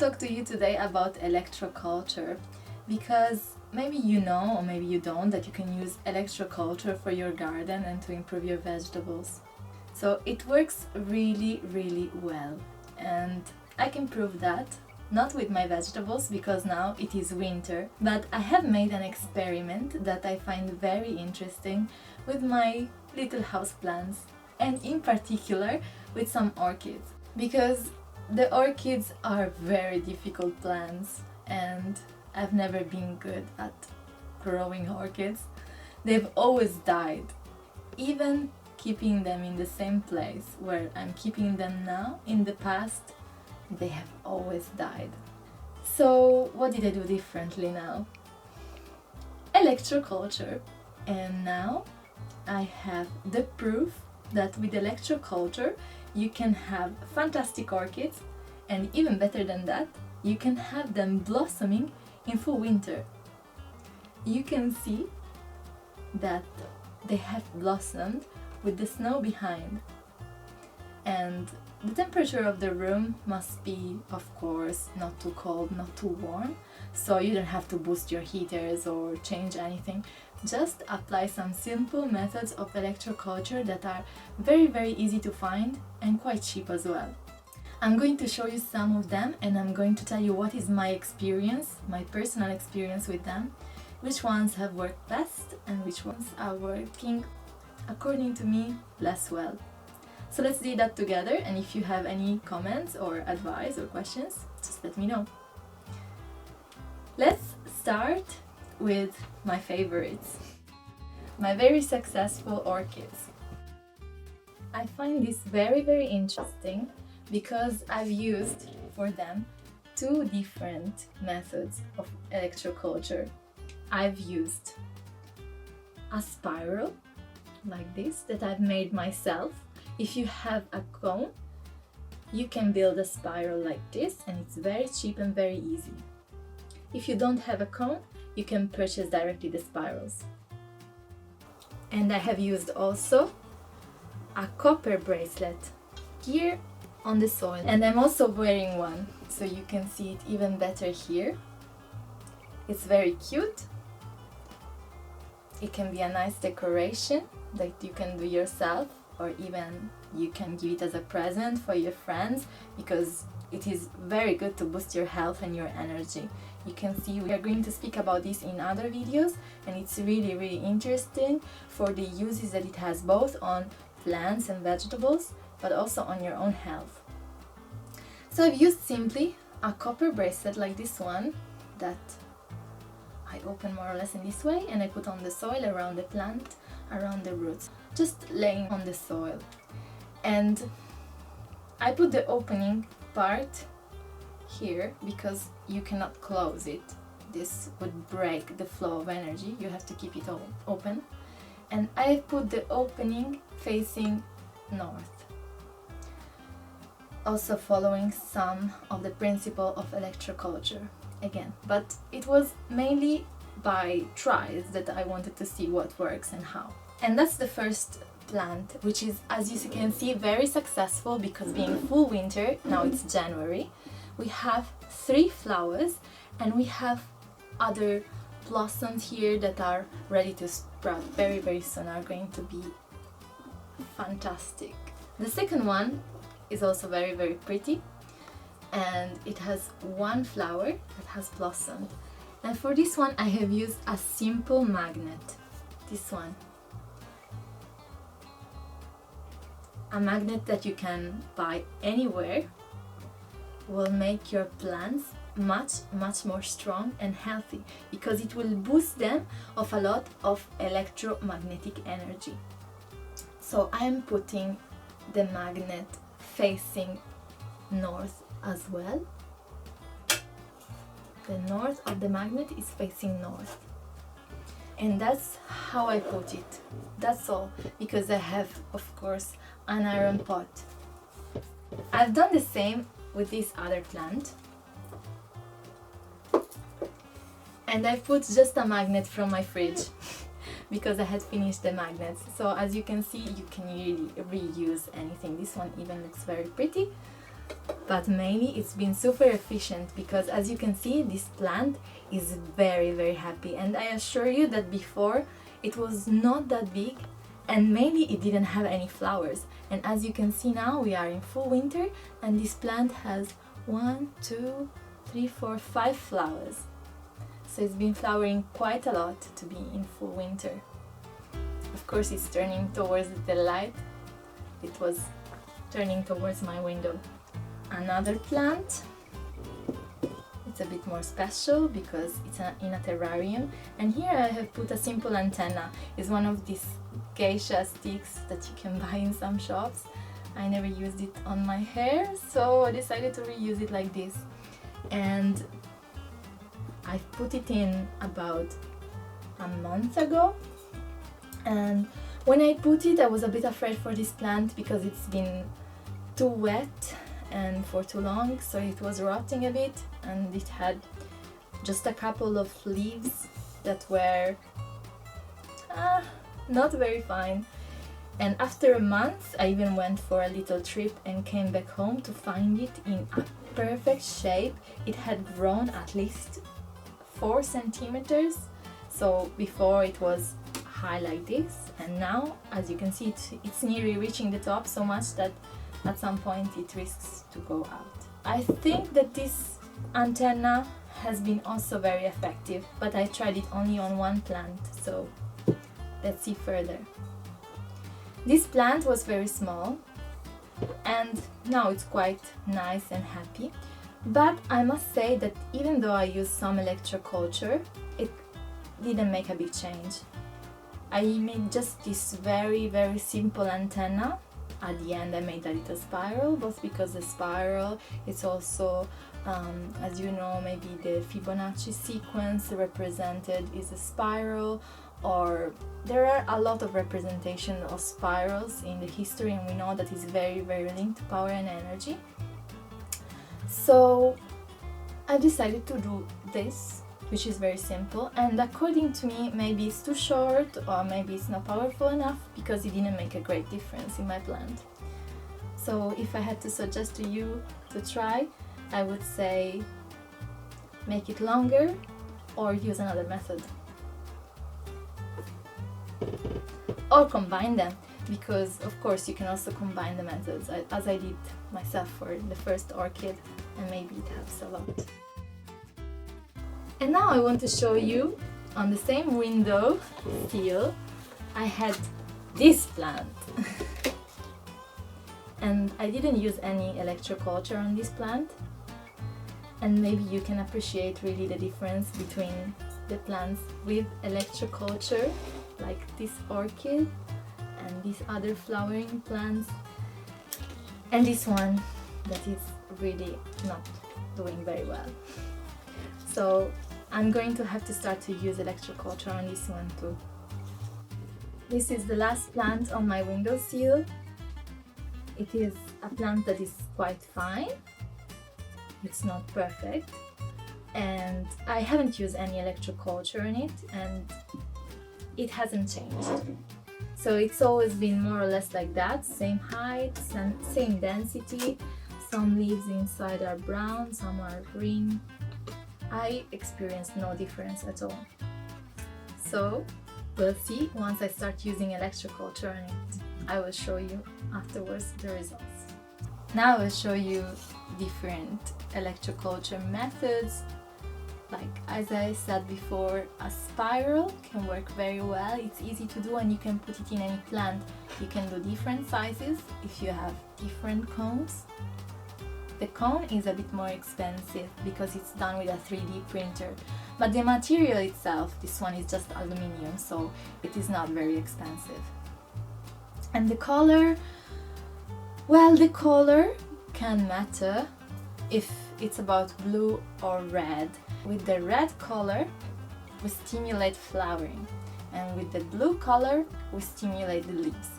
talk to you today about electroculture because maybe you know or maybe you don't that you can use electroculture for your garden and to improve your vegetables. So it works really well, and I can prove that, not with my vegetables because now it is winter, but I have made an experiment that I find very interesting with my little houseplants, and in particular with some orchids, because the orchids are very difficult plants and I've never been good at growing orchids. They've always died. Even keeping them in the same place where I'm keeping them now, in the past, they have always died. So what did I do differently now? Electroculture. And now I have the proof that with electroculture you can have fantastic orchids, and even better than that, you can have them blossoming in full winter. You can see that they have blossomed with the snow behind, and the temperature of the room must be, of course, not too cold, not too warm, so you don't have to boost your heaters or change anything. Just apply some simple methods of electroculture that are very easy to find and quite cheap as well. I'm going to show you some of them, and I'm going to tell you what is my experience, my personal experience with them, which ones have worked best and which ones are working, according to me, less well. So let's do that together, and if you have any comments or advice or questions, just let me know. Let's start with my favorites, my very successful orchids. I find this very interesting because I've used for them two different methods of electroculture. I've used a spiral like this that I've made myself. If you have a cone, you can build a spiral like this, and it's very cheap and very easy. If you don't have a cone, you can purchase directly the spirals. And I have used also a copper bracelet here on the soil, and I'm also wearing one, so you can see it even better here. It's very cute. It can be a nice decoration that you can do yourself, or even you can give it as a present for your friends, because it is very good to boost your health and your energy. You can see we are going to speak about this in other videos, and it's really interesting for the uses that it has both on plants and vegetables, but also on your own health. So I've used simply a copper bracelet like this one that I open more or less in this way, and I put on the soil around the plant, around the roots, just laying on the soil. And I put the opening part here because you cannot close it. This would break the flow of energy. You have to keep it open. And I put the opening facing north, also following some of the principle of electroculture again, but it was mainly by tries that I wanted to see what works and how. And that's the first plant, which is, as you can see, very successful because being full winter, now it's January, we have 3 flowers and we have other blossoms here that are ready to sprout very soon, are going to be fantastic. The second one is also very pretty, and it has 1 flower that has blossomed. And for this one I have used a simple magnet, this one. A magnet that you can buy anywhere, will make your plants much more strong and healthy, because it will boost them of a lot of electromagnetic energy. So I am putting the magnet facing north as well. The north of the magnet is facing north, and that's how I put it. That's all, because I have, of course, an iron pot. I've done the same with this other plant, and I put just a magnet from my fridge because I had finished the magnets. So as you can see, you can really reuse anything. This one even looks very pretty. but mainly it's been super efficient because, as you can see, this plant is very happy, and I assure you that before it was not that big and mainly it didn't have any flowers. And as you can see now, we are in full winter and this plant has 1, 2, 3, 4, 5 flowers. So it's been flowering quite a lot to be in full winter. Of course it's turning towards the light. It was turning towards my window. Another plant, it's a bit more special because it's in a terrarium, and here I have put a simple antenna. It's one of these geisha sticks that you can buy in some shops. I never used it on my hair, so I decided to reuse it like this. And I put it in about a month ago, and when I put it I was a bit afraid for this plant because it's been too wet and for too long, so it was rotting a bit, and it had just a couple of leaves that were not very fine. And after a month I even went for a little trip and came back home to find it in a perfect shape. It had grown at least 4 centimeters. So before it was high like this, and now as you can see it's nearly reaching the top, so much that at some point it risks to go out. I think that this antenna has been also very effective, but I tried it only on one plant, so let's see further. This plant was very small and now it's quite nice and happy, but I must say that even though I used some electroculture, it didn't make a big change. I made just this very simple antenna. At the end I made a little spiral, both because the spiral is also, as you know, maybe the Fibonacci sequence represented is a spiral, or there are a lot of representation of spirals in the history, and we know that it's very linked to power and energy. So I decided to do this, which is very simple, and according to me maybe it's too short or maybe it's not powerful enough because it didn't make a great difference in my plant. So if I had to suggest to you to try, I would say make it longer or use another method. Or combine them, because of course you can also combine the methods, as I did myself for the first orchid, and maybe it helps a lot. And now I want to show you, on the same window sill, I had this plant. And I didn't use any electroculture on this plant. And maybe you can appreciate really the difference between the plants with electroculture, like this orchid, and these other flowering plants, and this one that is really not doing very well. So I'm going to have to start to use electroculture on this one too. This is the last plant on my windowsill. It is a plant that is quite fine. It's not perfect, and I haven't used any electroculture in it, and it hasn't changed. So it's always been more or less like that, same height, same density. Some leaves inside are brown, some are green. I experienced no difference at all. So we'll see once I start using electroculture on it. I will show you afterwards the results. Now I will show you different electroculture methods. Like, as I said before, a spiral can work very well. It's easy to do and you can put it in any plant. You can do different sizes if you have different cones. The cone is a bit more expensive because it's done with a 3D printer, but the material itself, this one is just aluminium, so it is not very expensive. And the color, well, the color can matter if it's about blue or red. With the red color, we stimulate flowering, and with the blue color, we stimulate the leaves.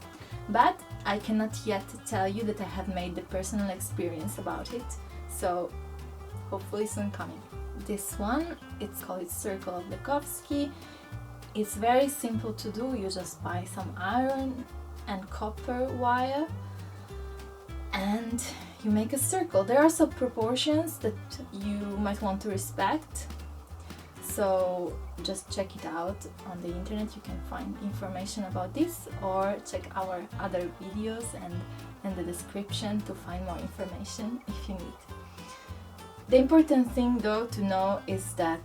But I cannot yet tell you that I have made the personal experience about it, so hopefully soon coming. This one, it's called Circle of Lekovsky. It's very simple to do. You just buy some iron and copper wire, and you make a circle. There are some proportions that you might want to respect, so just check it out on the internet. You can find information about this, or check our other videos and in the description to find more information if you need. The important thing though to know is that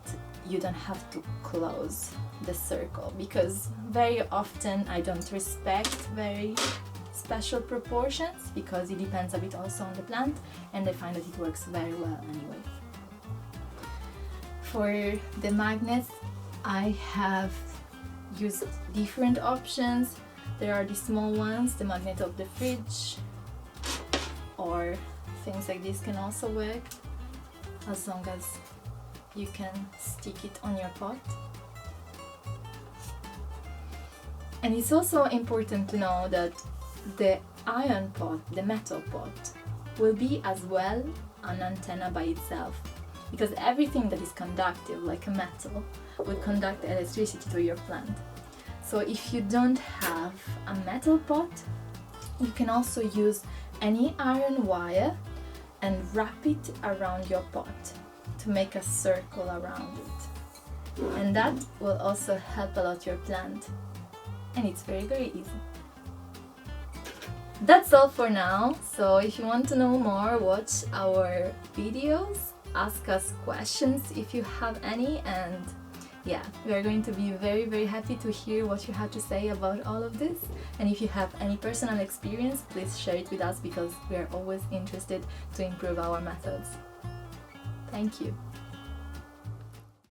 you don't have to close the circle, because very often I don't respect very special proportions, because it depends a bit also on the plant, and I find that it works very well anyway. For the magnets, I have used different options. There are the small ones, the magnet of the fridge, or things like this can also work, as long as you can stick it on your pot. And it's also important to know that the iron pot, the metal pot, will be as well an antenna by itself, because everything that is conductive, like a metal, will conduct electricity to your plant. So if you don't have a metal pot, you can also use any iron wire and wrap it around your pot to make a circle around it. And that will also help a lot your plant. And it's very, very easy. That's all for now. So if you want to know more, watch our videos, ask us questions if you have any, and yeah, we are going to be very, very happy to hear what you have to say about all of this. And if you have any personal experience, please share it with us, because we are always interested to improve our methods. Thank you.